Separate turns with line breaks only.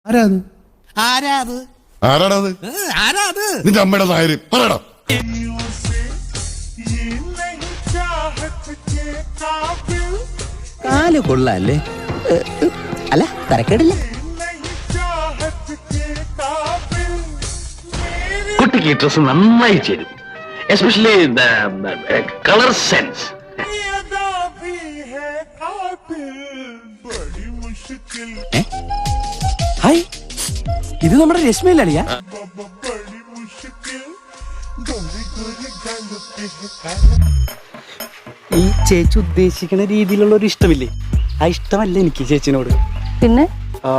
ആരാത്?
ആരാത്?
ആരാടത്?
ആരാത്?
നിന്റെ അമ്മയുടെ നായര് പറയടാ.
കാല് കൊള്ളാല്ലേ? അല്ല തരക്കേടില്ല.
കുട്ടിക്ക് ഈ ഡ്രസ് നന്നായി ചേരും, എസ്പെഷ്യലി കളർ സെൻസ്.
ഹായ്, ഇത് നമ്മുടെ രശ്മിയിലളിയാ? ഈ ചേച്ചി ഉദ്ദേശിക്കുന്ന രീതിയിലുള്ള ഒരു ഇഷ്ടമില്ലേ? ആ ഇഷ്ടമല്ല എനിക്ക് ചേച്ചിനോട്.
പിന്നെ
ആ